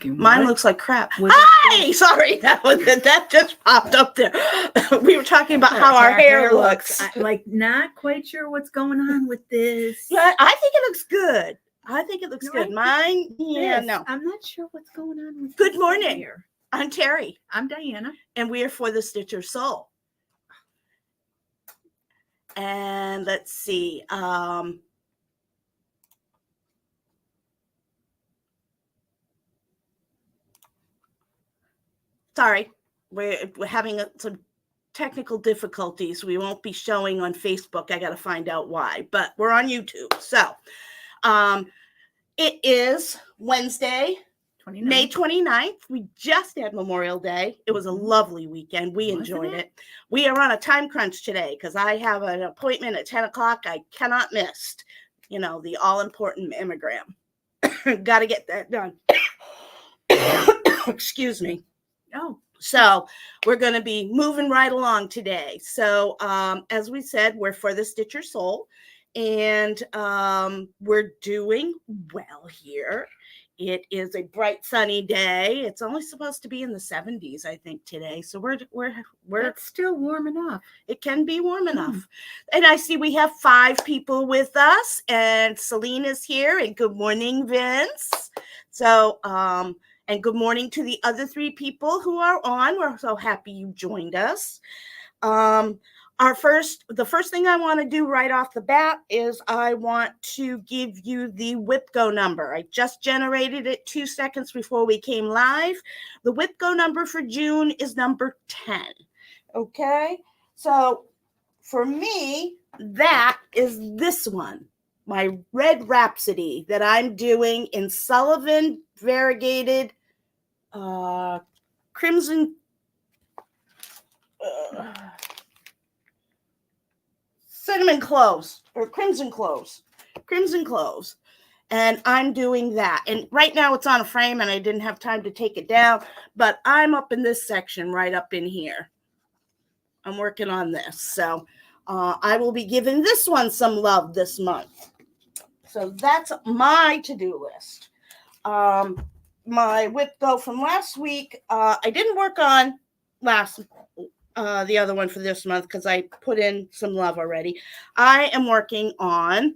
thinking, mine looks like crap. Hi! Sorry, that just popped up there. We were talking about how our hair looks. Like, not quite sure what's going on with this. Yeah, I think it looks good. I think it looks good. Mine, no. I'm not sure what's going on with Good morning. Here. I'm Terry. I'm Diana. And we are For the Stitcher Soul. And let's see. Sorry, we're having some technical difficulties. We won't be showing on Facebook. I got to find out why, but we're on YouTube. So it is Wednesday, 29th. May 29th. We just had Memorial Day. It was a lovely weekend. We enjoyed it. We are on a time crunch today because I have an appointment at 10 o'clock. I cannot miss, the all-important mammogram. Got to get that done. Excuse me. Oh, so we're going to be moving right along today. So as we said, we're For the Stitcher Soul, and we're doing well here. It is a bright sunny day. It's only supposed to be in the 70s, I think, today. So we're it's still warm enough. It can be warm enough. And I see we have 5 people with us, and Celine is here. And good morning, Vince. So and good morning to the other 3 people who are on. We're so happy you joined us. The first thing I want to do right off the bat is I want to give you the WIPGO number. I just generated it 2 seconds before we came live. The WIPGO number for June is number 10. Okay, so for me, that is this one. My Red Rhapsody that I'm doing in Sullivan variegated crimson cinnamon cloves or crimson cloves, and I'm doing that. And right now it's on a frame and I didn't have time to take it down, but I'm up in this section right up in here. I'm working on this, so I will be giving this one some love this month. So that's my to-do list. My WIPGO from last week, I didn't work on the other one for this month because I put in some love already. I am working on,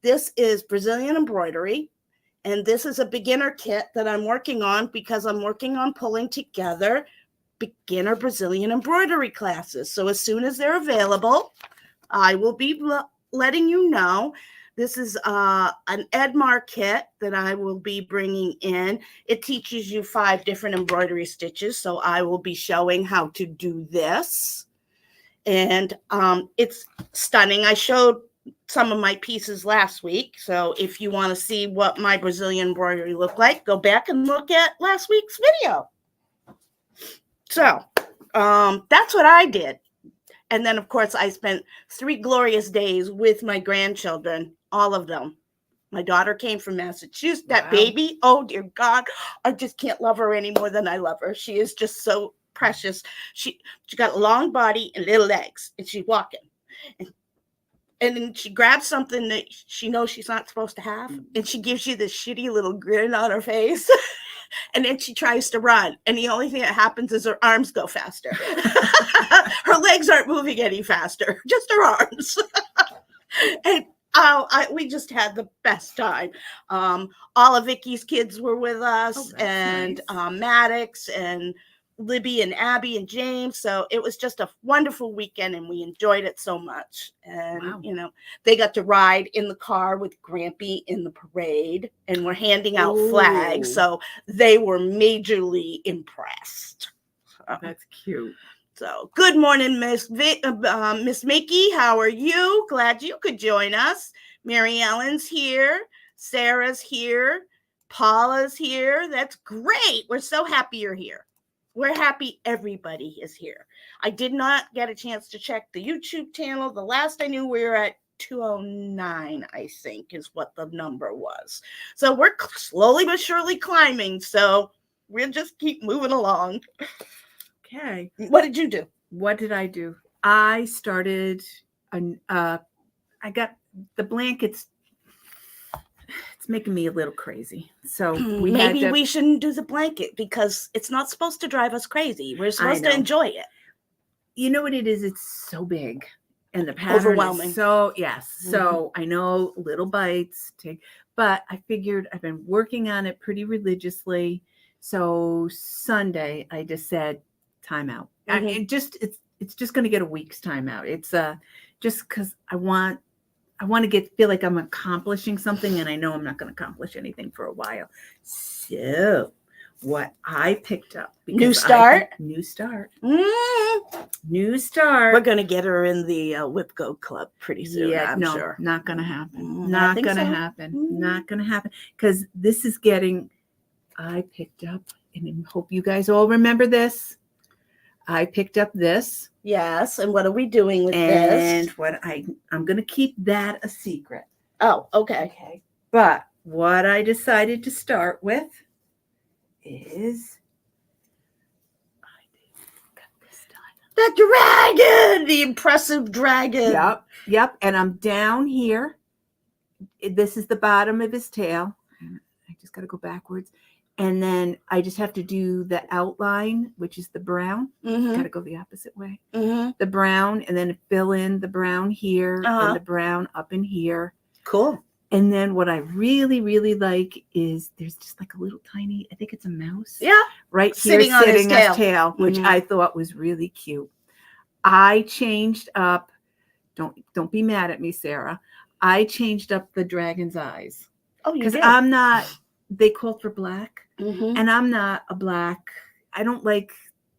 this is Brazilian embroidery, and this is a beginner kit that I'm working on because I'm working on pulling together beginner Brazilian embroidery classes. So as soon as they're available, I will be letting you know. This is an Edmar kit that I will be bringing in. It teaches you 5 different embroidery stitches, so I will be showing how to do this. And it's stunning. I showed some of my pieces last week, so if you want to see what my Brazilian embroidery looked like, go back and look at last week's video. So that's what I did. And then, of course, I spent 3 glorious days with my grandchildren, all of them. My daughter came from Massachusetts. That baby, oh, dear God, I just can't love her any more than I love her. She is just so precious. She got a long body and little legs, and she's walking. And then she grabs something that she knows she's not supposed to have, and she gives you this shitty little grin on her face. And then she tries to run, and the only thing that happens is her arms go faster. Her legs aren't moving any faster, just her arms. And we just had the best time. All of Vicky's kids were with us, and nice. Maddox and Libby and Abby and James. So it was just a wonderful weekend, and we enjoyed it so much. And, they got to ride in the car with Grampy in the parade, and we're handing out flags. So they were majorly impressed. That's cute. So good morning, Miss Mickey. How are you? Glad you could join us. Mary Ellen's here. Sarah's here. Paula's here. That's great. We're so happy you're here. We're happy everybody is here. I did not get a chance to check the YouTube channel. The last I knew, we were at 209, I think, is what the number was. So we're slowly but surely climbing. So we'll just keep moving along. Okay. What did you do? What did I do? I started, I got the blankets. It's making me a little crazy. So Maybe we shouldn't do the blanket because it's not supposed to drive us crazy. We're supposed to know. enjoy it. You know what it is? It's so big. And the pattern Overwhelming. is so, yes. So I know little bites take, but I figured I've been working on it pretty religiously. So Sunday, I just said, time out. It's just going to get a week's time out. It's just because I want to feel like I'm accomplishing something, and I know I'm not going to accomplish anything for a while. So what I picked up. New start. New start. Mm. New start. We're going to get her in the Whip Go Club pretty soon, Yeah, I'm sure. Not going to happen. I Not think going to so. happen. Not going to happen. Because this is getting, I picked up, and I hope you guys all remember this. I picked up this. Yes, and what are we doing with And this? what I'm going to keep that a secret. Oh, okay. Okay. But what I decided to start with is The dragon, the impressive dragon. Yep. And I'm down here. This is the bottom of his tail. I just got to go backwards. And then I just have to do the outline, which is the brown. Got to go the opposite way. The brown, and then fill in the brown here and the brown up in here. Cool. And then what I really, really like is there's just like a little tiny, I think it's a mouse. Yeah. Right Sitting here, on sitting his his tail, which I thought was really cute. I changed up, don't be mad at me, Sarah. I changed up the dragon's eyes. Oh, you because did? I'm not, they called for black, Mm-hmm. and I'm not a black. I don't like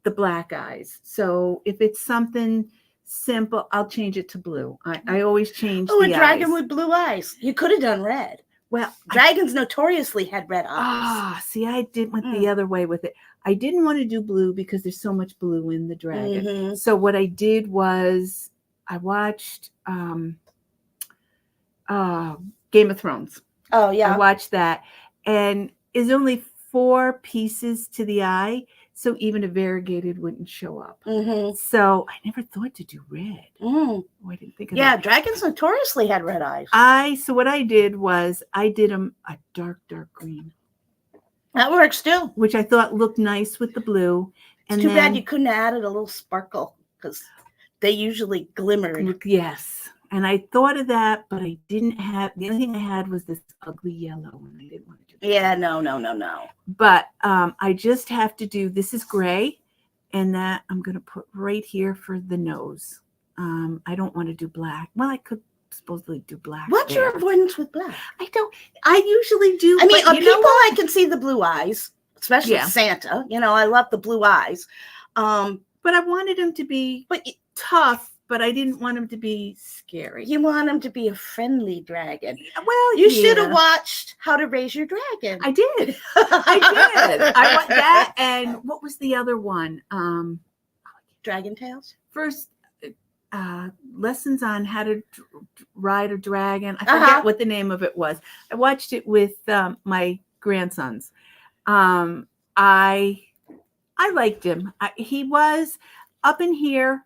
the black eyes. So if it's something simple, I'll change it to blue. I always change Oh, the a dragon eyes. with blue eyes. You could have done red. Well, Dragons notoriously had red eyes. See, I went the other way with it. I didn't want to do blue because there's so much blue in the dragon. Mhm. So what I did was I watched Game of Thrones. Oh, yeah. I watched that, and it's only 4 pieces to the eye, so even a variegated wouldn't show up. Mm-hmm. So I never thought to do red. Mm. Oh, I didn't think of Yeah, that. dragons notoriously had red eyes. So what I did was I did them a dark green, That works too. which I thought looked nice with the blue. It's too bad you couldn't have added a little sparkle because they usually glimmer. Yes. And I thought of that, but I didn't have, the only thing I had was this ugly yellow, and I didn't want to do that. Yeah, no. But I just have to do, this is gray, and that I'm going to put right here for the nose. I don't want to do black. Well, I could supposedly do black. What's your avoidance with black? I usually do. I mean, but on you know people what? I can see the blue eyes, especially Yeah. Santa. You know, I love the blue eyes. But I wanted him to be tough, but I didn't want him to be scary. You want him to be a friendly dragon. Well, You should have watched How to Raise Your Dragon. I did. I did. I want that. And what was the other one? Dragon Tales? First, lessons on how to ride a dragon. I forget what the name of it was. I watched it with my grandsons. I liked him. He was up in here,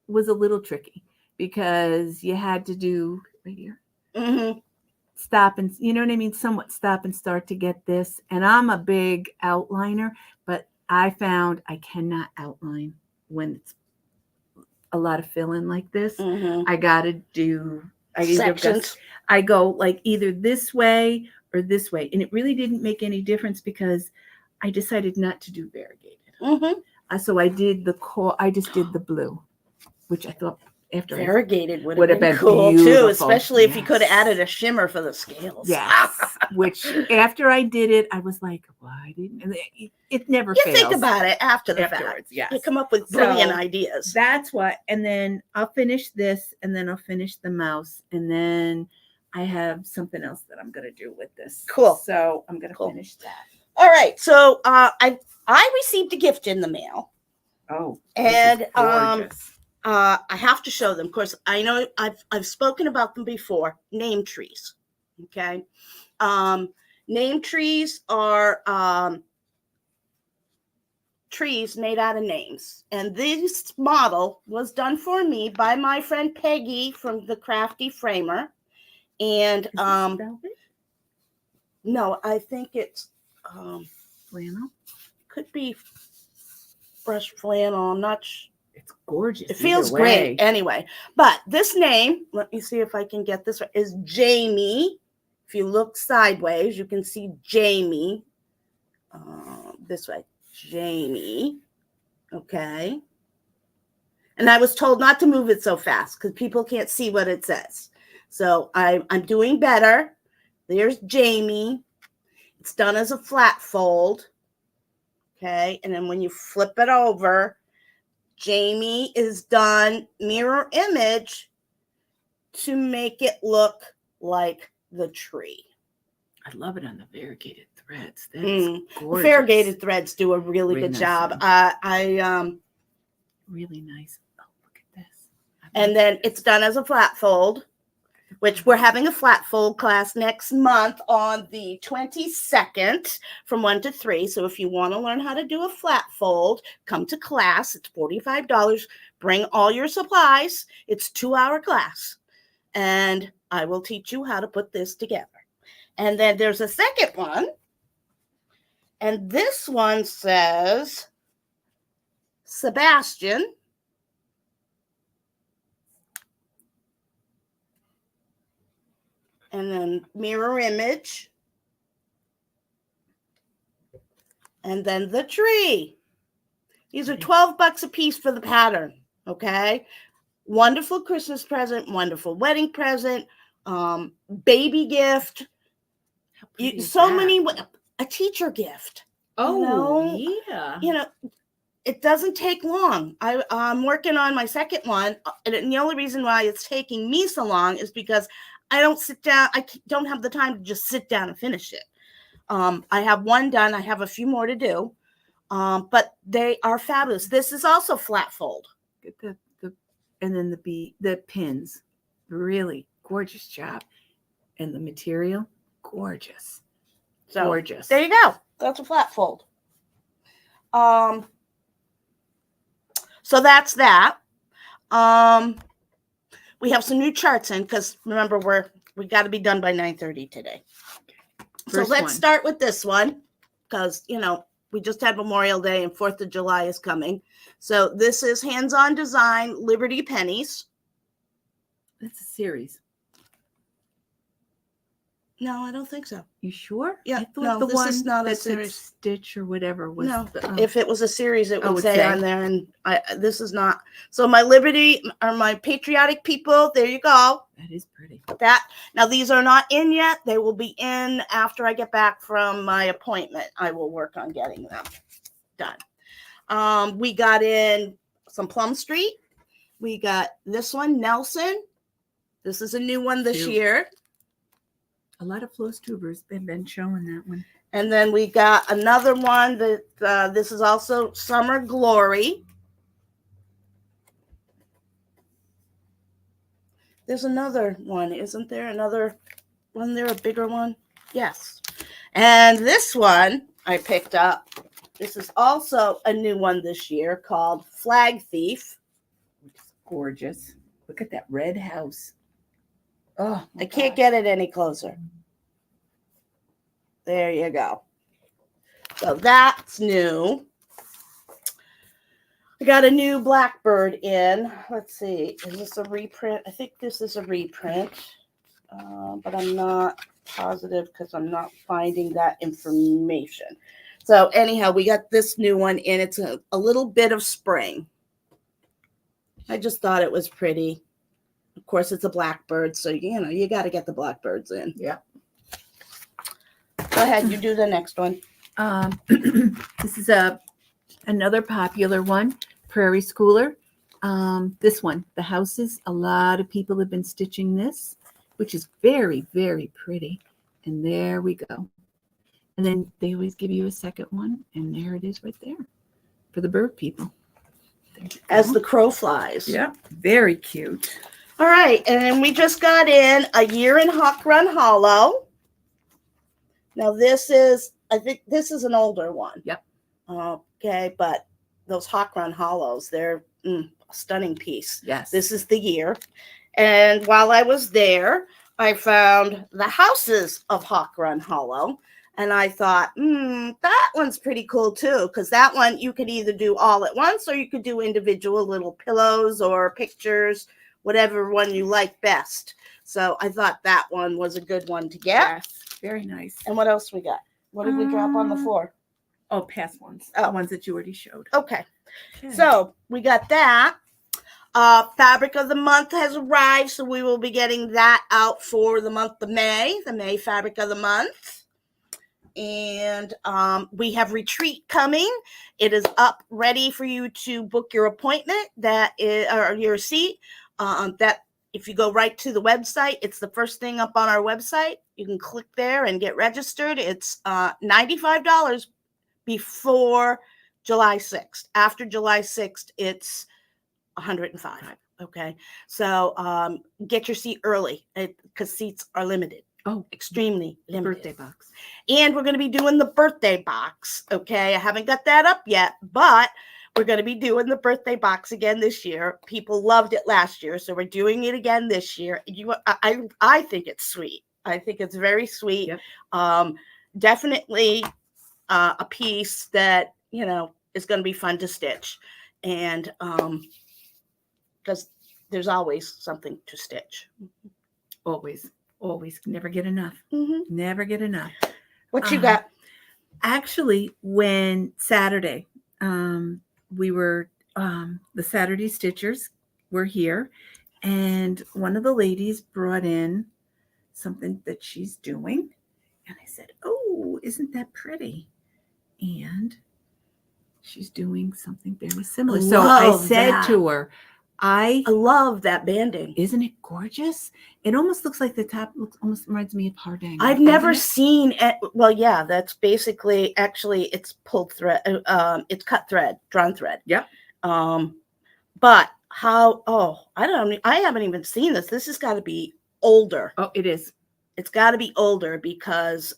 was a little tricky because you had to do right here. Mm-hmm. Stop and, you know what I mean? Somewhat stop and start to get this. And I'm a big outliner, but I found I cannot outline when it's a lot of fill-in like this. Mm-hmm. I got to do Sections. I go like either this way or this way. And it really didn't make any difference because I decided not to do variegated. Mm-hmm. So I did I just did the blue, which I thought after Variegated would would have have been been cool too, beautiful. especially if you could have Yes. added a shimmer for the scales. Yes, which after I did it, I was like, why didn't? And it never You fails. think about it after the fact. Afterwards, yes. You come up with So, brilliant ideas. That's what, and then I'll finish this, and then I'll finish the mouse, and then I have something else that I'm gonna do with this. Cool. So I'm gonna finish that. All right. So I received a gift in the mail. Oh, And this is gorgeous. I have to show them. Of course, I know I've spoken about them before. Name trees. Okay. Name trees are trees made out of names. And this model was done for me by my friend Peggy from the Crafty Framer. And Is this velvet? No, I think it's Flannel. could be brushed flannel. I'm not sure. It's gorgeous. It feels great anyway. But this name, let me see if I can get this right, is Jamie. If you look sideways, you can see Jamie. This way, Jamie. Okay. And I was told not to move it so fast because people can't see what it says. So I'm doing better. There's Jamie. It's done as a flat fold. Okay. And then when you flip it over, Jamie is done mirror image to make it look like the tree. I love it on the variegated threads. That's gorgeous. Variegated threads do a really good nice job. one. Really nice. Oh, look at this. And then it's done as a flat fold, which we're having a flat fold class next month on the 22nd from 1 to 3. So if you want to learn how to do a flat fold, come to class. It's $45. Bring all your supplies. It's a 2-hour class. And I will teach you how to put this together. And then there's a second one. And this one says Sebastian. And then mirror image. And then the tree. These are $12 a piece for the pattern. Okay. Wonderful Christmas present, wonderful wedding present, baby gift. A teacher gift. Oh, yeah. You know, it doesn't take long. I'm working on my second one. And the only reason why it's taking me so long is because I don't sit down. I don't have the time to just sit down and finish it. I have one done. I have a few more to do. But they are fabulous. This is also flat fold. And then the pins, really gorgeous job. And the material, gorgeous. So, gorgeous. There you go. That's a flat fold. So that's that. We have some new charts in because remember we got to be done by 9:30 today. So let's start with this one because we just had Memorial Day and 4th of July is coming. So this is Hands-On Design Liberty Pennies. It's a series. No, I don't think so. You sure? Yeah. I thought this is not a series. Stitch or whatever was. No, if it was a series, it would say say on there. And this is not. So my Liberty or my patriotic people. There you go. That is pretty. Now these are not in yet. They will be in after I get back from my appointment. I will work on getting them done. We got in some Plum Street. We got this one, Nelson. This is a new one this year. A lot of Flossubers have been showing that one. And then we got another one that this is also Summer Glory. There's another one, isn't there? Another one there, a bigger one? Yes. And this one I picked up. This is also a new one this year called Flag Thief. It's gorgeous. Look at that red house. Oh, I can't get it any closer. There you go. So that's new. I got a new Blackbird in. Let's see. Is this a reprint? I think this is a reprint. But I'm not positive because I'm not finding that information. So anyhow, we got this new one in. It's a little bit of spring. I just thought it was pretty. Of course, it's a Blackbird, so you got to get the Blackbirds in. Yeah. Go ahead, you do the next one. This is another popular one, Prairie Schooler. This one, the houses. A lot of people have been stitching this, which is very, very pretty. And there we go. And then they always give you a second one, and there it is right there for the bird people. As the crow flies. Yeah, very cute. All right, and then we just got in A Year in Hawk Run Hollow. Now I think this is an older one. Yep. Okay, but those Hawk Run Hollows, they're a stunning piece. Yes. This is the year. And while I was there, I found the houses of Hawk Run Hollow. And I thought, that one's pretty cool too, because that one you could either do all at once or you could do individual little pillows or pictures, whatever one you like best. So I thought that one was a good one to get. Yes, very nice. And what else we got? What did we drop on the floor? Oh, past ones. Oh. The ones that you already showed. Okay. So we got that. Fabric of the month has arrived, so we will be getting that out for the month of May, the May fabric of the month. And we have retreat coming. It is up ready for you to book your appointment. That is, or your seat. That if you go right to the website, it's the first thing up on our website. You can click there and get registered. It's $95 before July 6th. After July 6th, it's $105. Okay, so get your seat early because seats are limited. Oh, extremely limited. Birthday box. And we're going to be doing the birthday box. Okay, I haven't got that up yet, but we're going to be doing the birthday box again this year. People loved it last year, so we're doing it again this year. I think it's sweet. I think it's very sweet. Yep. Definitely a piece that is going to be fun to stitch, and because there's always something to stitch. Always never get enough. Never get enough. What you got? Actually, when Saturday, we were the Saturday Stitchers were here, and one of the ladies brought in something that she's doing, and I said, "Oh, isn't that pretty?" And she's doing something very similar. So I said to her, I love that banding. Isn't it gorgeous? It almost looks like the top almost reminds me of Hardang. I've never seen it. Well, yeah, that's basically it's pulled thread. It's cut thread, drawn thread. Yep. But how? Oh, I haven't even seen this. This has got to be older. Oh, it is. It's got to be older because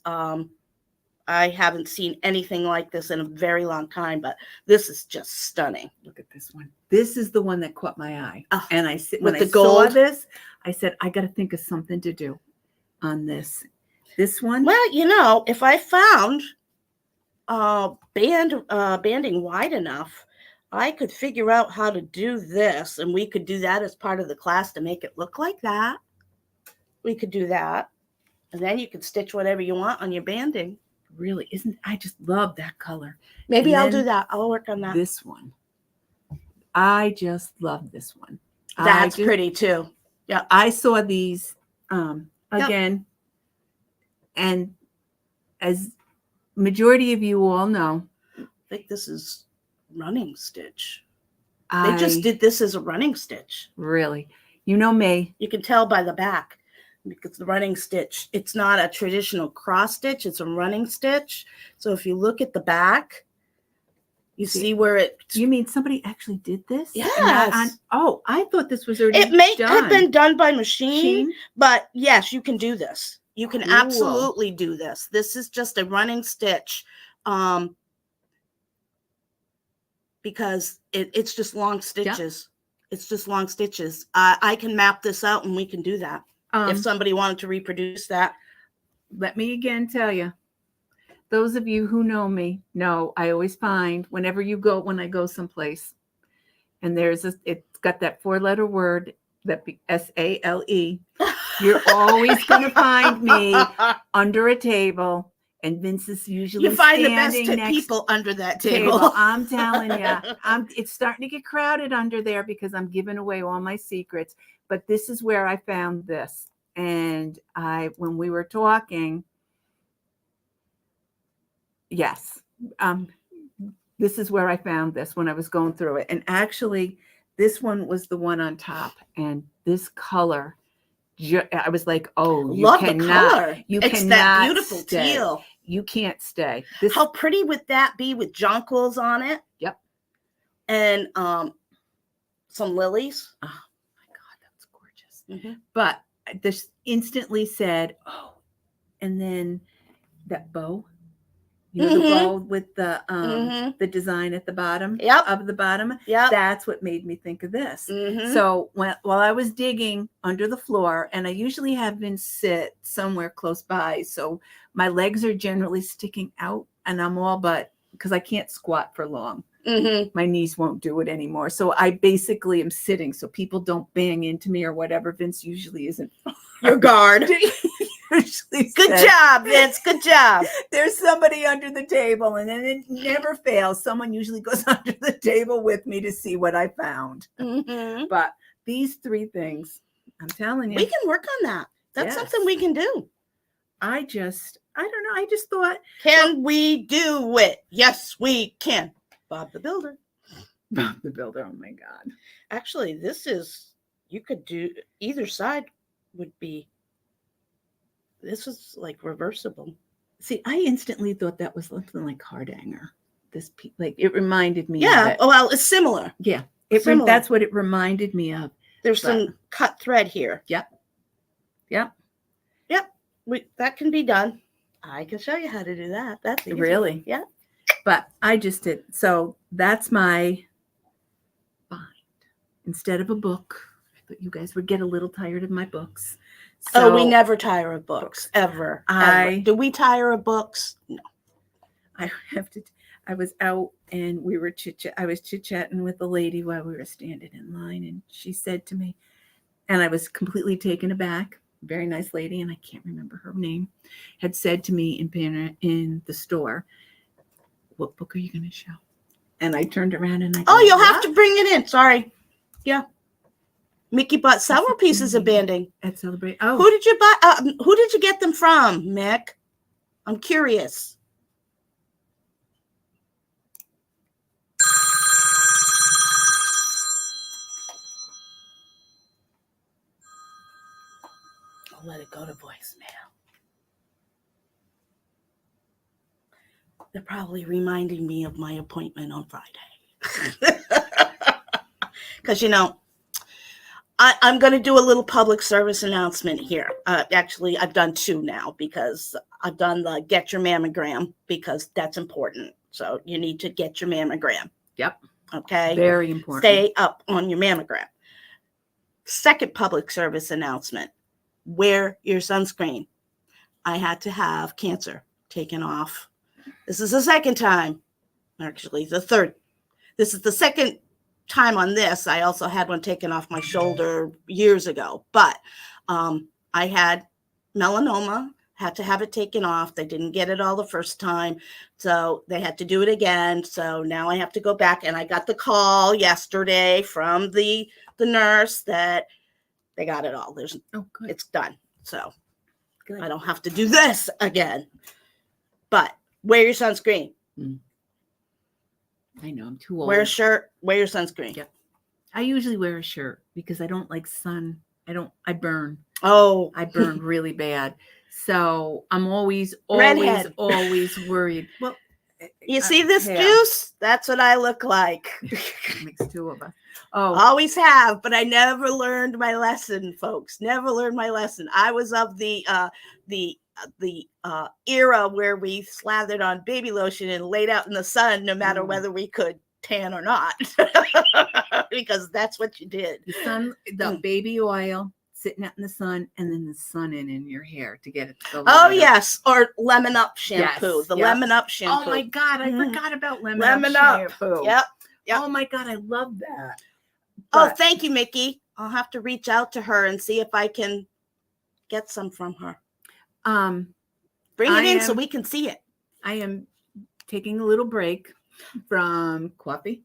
I haven't seen anything like this in a very long time, but this is just stunning. Look at this one. This is the one that caught my eye. Oh, and when I saw this, I said, I got to think of something to do on this. This one? Well, if I found banding wide enough, I could figure out how to do this, and we could do that as part of the class to make it look like that. We could do that. And then you could stitch whatever you want on your banding. Really I just love that color. Maybe I'll do that. I'll work on that. This one. I just love this one. That's pretty too. Yeah. I saw these again. And as majority of you all know, I think this is running stitch. They just did this as a running stitch. Really? You know me. You can tell by the back. Because the running stitch, it's not a traditional cross stitch, it's a running stitch. So if you look at the back, you see where it. You mean somebody actually did this? Yes. I thought this was already It may have been done by machine, but yes, you can do this. You can absolutely do this. This is just a running stitch, because it's just long stitches. Yep. It's just long stitches. I can map this out and we can do that. If somebody wanted to reproduce that. Let me again tell you, those of you who know me know I always find when I go someplace and it's got that 4-letter word, that SALE, you're always going to find me under a table, and Vince is usually you find standing the best people under that table. I'm telling you, it's starting to get crowded under there because I'm giving away all my secrets. But this is where I found this. And when we were talking, yes, this is where I found this when I was going through it. And actually, this one was the one on top. And this color, I was like, oh, you love cannot. The color. It's cannot that beautiful stay. Teal. You can't stay. How pretty would that be with jonquils on it? Yep. And some lilies. Oh my God, that's gorgeous. Mm-hmm. But this instantly said, oh, and then that bow. You know, the Mhm. bow with Mhm. the design at the bottom Yep. of the bottom. Yep. That's what made me think of this. Mhm. So while I was digging under the floor, and I usually have been sit somewhere close by, so my legs are generally sticking out, and I'm all but because I can't squat for long. Mhm. My knees won't do it anymore. So I basically am sitting so people don't bang into me or whatever. Vince usually isn't. Your guard. Usually Good says, job, Vince. Good job. there's somebody under the table, and then it never fails. Someone usually goes under the table with me to see what I found. Mhm. But these three things, I'm telling you, We can work on that. That's Yes. something we can do. I don't know. I just thought, Can we do it? Yes, we can. Bob the Builder. Bob the Builder, oh my God. Actually, you could do either side would be, this is like reversible. See, I instantly thought that was something like Hardanger. Like it reminded me of Yeah. it. Oh, well, it's similar. Yeah. Similar. That's what it reminded me of. There's But- some cut thread here. Yep. That can be done. I can show you how to do that. That's easy. Really? Yeah. But I just did. So that's my bind. Instead of a book, I thought you guys would get a little tired of my books. Oh, we So never tire of books. Ever. Do we tire of books? No. I have to. I was out and we were I was chit-chatting with a lady while we were standing in line, and she said to me, and I was completely taken aback. Very nice lady, and I can't remember her name, had said to me in the store, "What book are you going to show?" And I turned around and I Oh, go, you'll have "What?" to bring it in. Sorry. Yeah. Mickey bought several pieces of banding. At Celebrate. Oh, Who did you buy? Who did you get them from, Mick? I'm curious. I'll let it go to voicemail. They're probably reminding me of my appointment on Friday. Because, I'm going to do a little public service announcement here. Actually, I've done two now because I've done the get your mammogram because that's important. So you need to get your mammogram. Yep. Okay. Very important. Stay up on your mammogram. Second public service announcement. Wear your sunscreen. I had to have cancer taken off. This is the second time. Actually, the third. This is the second time on this. I also had one taken off my shoulder years ago, but I had melanoma, had to have it taken off. They didn't get it all the first time, so they had to do it again. So now I have to go back, and I got the call yesterday from the nurse that they got it all. Good. It's done. So good. I don't have to do this again. But wear your sunscreen. I know I'm too old. Wear a shirt. Wear your sunscreen. Yep. I usually wear a shirt because I don't like sun. I burn. Oh, I burn really bad. So I'm always Redhead. worried. Well, you see this yeah. juice? That's what I look like. Makes two of us. Oh, Always have, but I never learned my lesson, folks. Never learned my lesson. I was of the era where we slathered on baby lotion and laid out in the sun, no matter whether we could tan or not, because that's what you did. The baby oil sitting out in the sun, and then the sun in your hair to get it. Oh yes, or lemon up shampoo. Yes, The yep. lemon up shampoo. Oh my God, I forgot about Lemon up up. shampoo. Yep. Oh my God, I love that. Oh, thank you, Mickey. I'll have to reach out to her and see if I can get some from her. Bring it in so we can see it. I am taking a little break from coffee.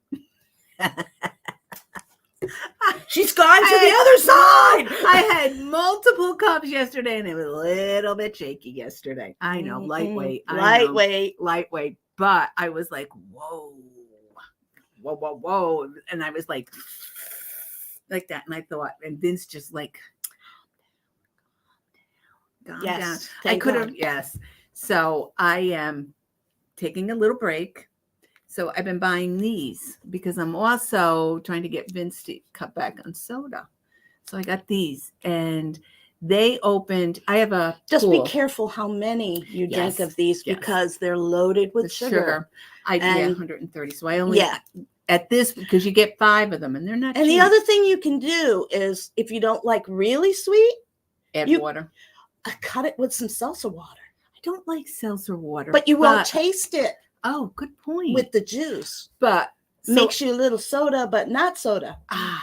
She's gone to the other side. I had multiple cups yesterday, and it was a little bit shaky yesterday. I know, lightweight. Lightweight. But I was like, whoa. And I was like that. And I thought, and Vince just like, calm down. I could have, yes. So I am taking a little break. So I've been buying these because I'm also trying to get Vince to cut back on soda. So I got these, and They opened. I have a Just pool. be careful how many you drink Yes, of these yes. because they're loaded with The sugar. Yeah, And 130. So I only yeah. at this because you get 5 of them and they're not And cheap. the other thing you can do is if you don't like really sweet, Add you- water. cut it with some seltzer water. I don't like seltzer water, But you won't taste it oh, good point. with the juice. But so, Makes you a little soda, but not soda. a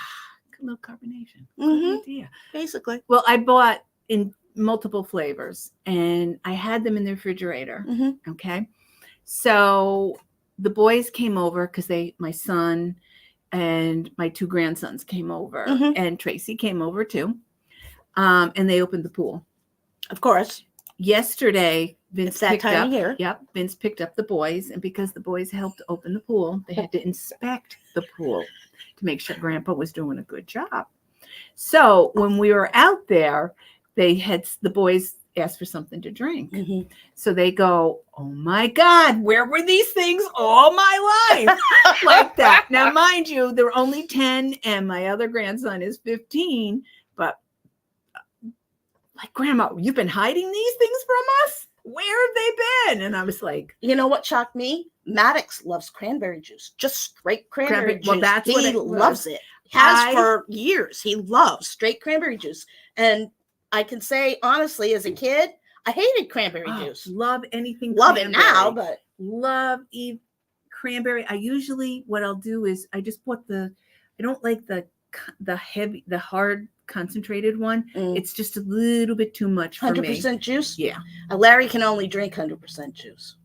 little carbonation. Mhm. Good idea. Basically. Well, I bought in multiple flavors and I had them in the refrigerator. Mm-hmm. Okay. So the boys came over because my son and my 2 grandsons came over, Mhm. and Tracy came over too. And they opened the pool. Of course. Yesterday, Vince It's that picked time up. of year. Yep, Vince picked up the boys, and because the boys helped open the pool, they had to inspect the pool to make sure Grandpa was doing a good job. So when we were out there, the boys asked for something to drink. Mm-hmm. So they go, "Oh my God, where were these things all my life?" Like that. Now, mind you, they're only 10, and my other grandson is 15, but like, "Grandma, you've been hiding these things from us? Where have they been?" And I was like, You know what shocked me? Maddox loves cranberry juice, just straight cranberry juice. Well, that's what he it was. loves it. Has for years. He loves straight cranberry juice. And I can say honestly, as a kid, I hated cranberry juice. Love anything Love cranberry. it now, but love cranberry. I usually, what I'll do is I just put I don't like the hard concentrated one. It's just a little bit too much for me. 100% juice? Yeah. Larry can only drink 100% juice.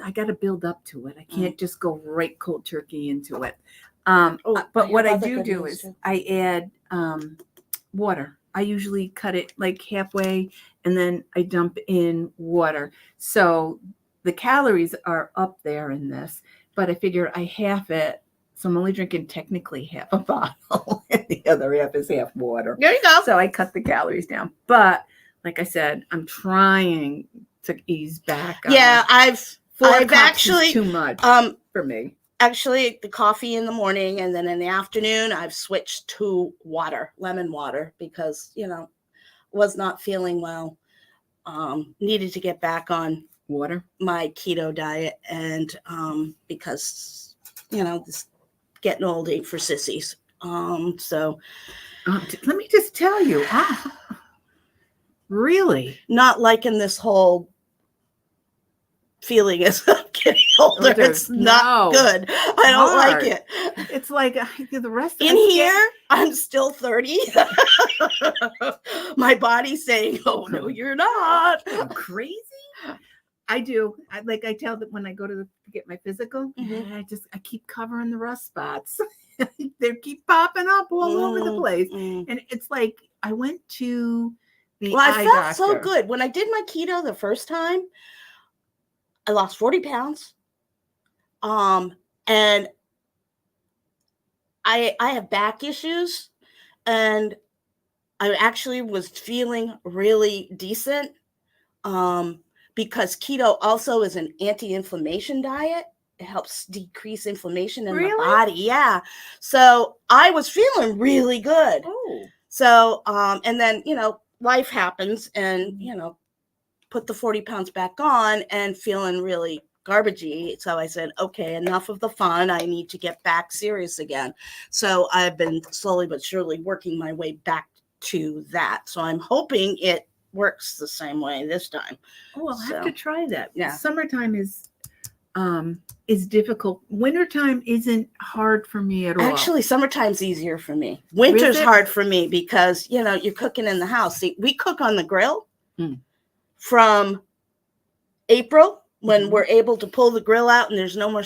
I got to build up to it. I can't just go right cold turkey into it. I But what I have other do good ones is too. I add water. I usually cut it like halfway and then I dump in water. So the calories are up there in this, but I figure I half it. So I'm only drinking technically half a bottle and the other half is half water. There you go. So I cut the calories down. But like I said, I'm trying to ease back. Yeah, I've 4 cups actually is too much for me. Actually, the coffee in the morning and then in the afternoon, I've switched to water, lemon water, because, was not feeling well. Needed to get back on Water, my keto diet. And because, this getting old ain't for sissies. So let me just tell you, really not liking this whole feeling as I'm getting older. It's not good. I don't like it. It's like the rest of in here, I'm still 30. My body's saying, "Oh no, you're not." Crazy. I do. I tell that when I go to get my physical, I keep covering the rust spots. They keep popping up all over the place, and it's like I went to the eye felt doctor. So good when I did my keto the first time. I lost 40 pounds. And I have back issues, and I actually was feeling really decent. Because keto also is an anti-inflammation diet. It helps decrease inflammation in the body. Yeah. So I was feeling really good. Oh. So, and then, life happens and, put the 40 pounds back on and feeling really garbagey. So I said, okay, enough of the fun. I need to get back serious again. So I've been slowly but surely working my way back to that. So I'm hoping it works the same way this time. Oh, I'll have to try that. Yeah. Summertime is difficult. Wintertime isn't hard for me at all. Actually, summertime's easier for me. Winter's hard for me because, you're cooking in the house. See, we cook on the grill from April when we're able to pull the grill out and there's no more.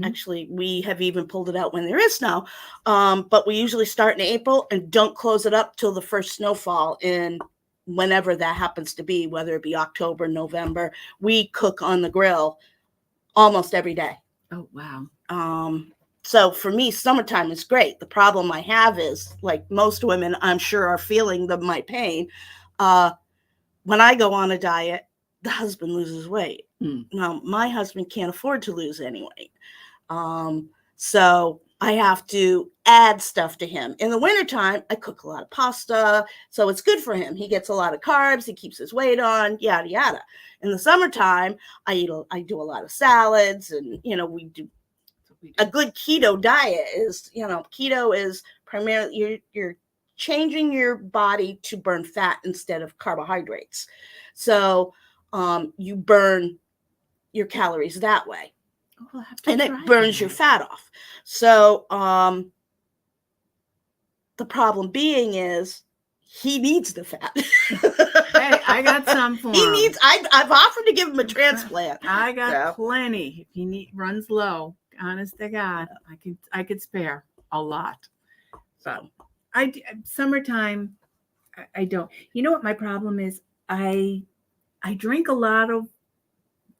Actually, we have even pulled it out when there is snow. But we usually start in April and don't close it up till the first snowfall in whenever that happens to be, whether it be October, November. We cook on the grill almost every day. Oh, wow. So for me, summertime is great. The problem I have is, like most women, I'm sure are feeling my pain. When I go on a diet, the husband loses weight. Now, my husband can't afford to lose any weight. So I have to add stuff to him. In the wintertime, I cook a lot of pasta, so it's good for him. He gets a lot of carbs, he keeps his weight on, yada, yada. In the summertime, I do a lot of salads, and, we do a good keto diet is, keto is primarily you're changing your body to burn fat instead of carbohydrates. So you burn your calories that way. And it burns your fat off. So the problem being is he needs the fat. Hey, I got some for him. I've offered to give him a transplant. I got plenty. If he runs low, honest to God, I could spare a lot. So summertime, I don't. You know what my problem is? I drink a lot of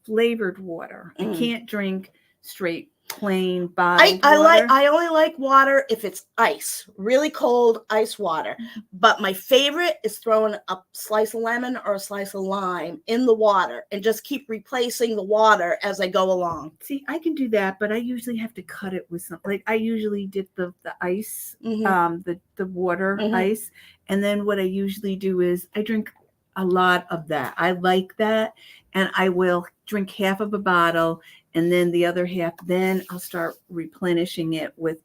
flavored water. I can't drink straight plain bottled water. I only like water if it's ice, really cold ice water. But my favorite is throwing a slice of lemon or a slice of lime in the water and just keep replacing the water as I go along. See, I can do that, but I usually have to cut it with something. Like I usually dip the ice, the water ice, and then what I usually do is I drink a lot of that. I like that, and I will drink half of a bottle, and then the other half, then I'll start replenishing it with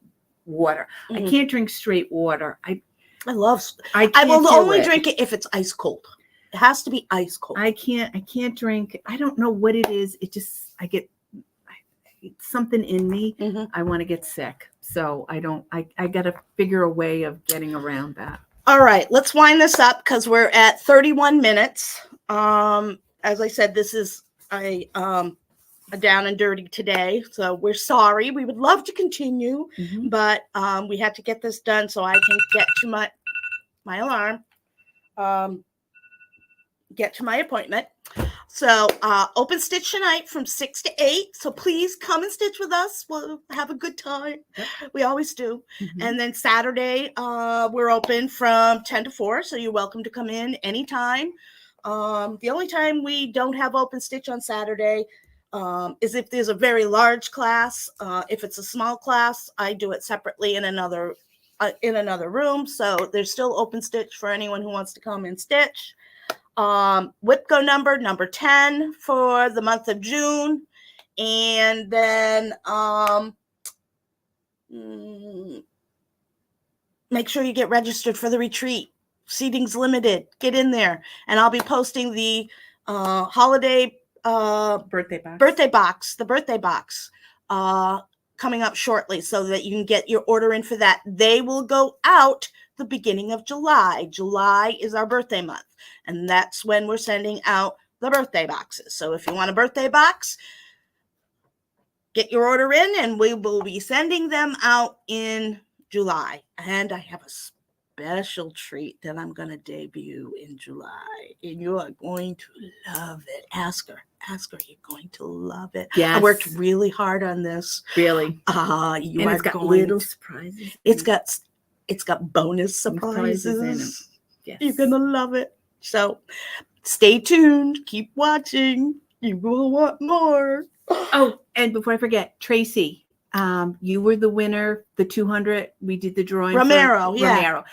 water. I can't drink straight water. I will only drink it if it's ice cold. It has to be ice cold. I can't drink. I don't know what it is. It just, something in me. I want to get sick. So I got to figure a way of getting around that. All right, let's wind this up because we're at 31 minutes. As I said, this is a down and dirty today, so we're sorry. We would love to continue, but we had to get this done so I can get to my alarm, get to my appointment. So open stitch tonight from 6 to 8. So please come and stitch with us. We'll have a good time. Yep. We always do. And then Saturday, we're open from 10 to 4. So you're welcome to come in anytime. The only time we don't have open stitch on Saturday is if there's a very large class. If it's a small class, I do it separately in another room. So there's still open stitch for anyone who wants to come and stitch. WIPCO number 10 for the month of June. And then make sure you get registered for the retreat. Seating's limited. Get in there. And I'll be posting the holiday birthday box coming up shortly so that you can get your order in for that. They will go out the beginning of July. July is our birthday month, and that's when we're sending out the birthday boxes. So if you want a birthday box, get your order in, and we will be sending them out in July. And I have a special treat that I'm going to debut in July, and you are going to love it. Ask her, you're going to love it. Yes. I worked really hard on this. Really? It's got little surprises. It's got bonus surprises in it. Yes. You're going to love it. So stay tuned. Keep watching. You will want more. Oh, and before I forget, Tracy, you were the winner, the 200. We did the drawing. Romero.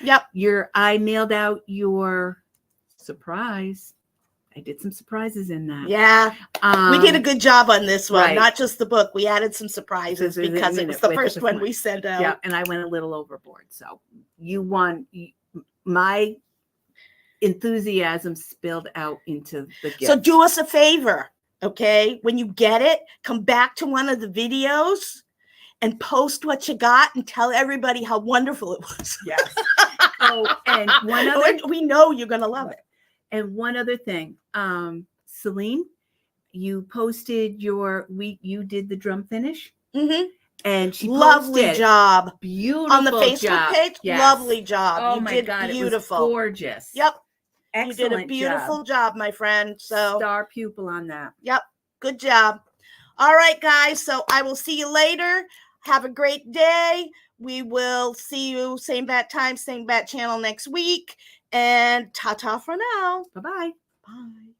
Yep. I mailed out your surprise. I did some surprises in that. Yeah. We did a good job on this one. Right. Not just the book. We added some surprises because it was the first one we sent out. Yeah, and I went a little overboard. So you won. My enthusiasm spilled out into the gift. So do us a favor, okay? When you get it, come back to one of the videos and post what you got and tell everybody how wonderful it was. Yes. Oh, and one other, we know you're going to love it. And one other thing, Celine, you posted you did the drum finish. And she lovely job. Beautiful on the Facebook job. page. Yes. Lovely job. Oh you my did God, beautiful. It was gorgeous. Yep. Excellent. You did a beautiful job, my friend. So star pupil on that. Yep. Good job. All right, guys. So I will see you later. Have a great day. We will see you same bat time, same bat channel next week. And ta-ta for now. Bye-bye. Bye.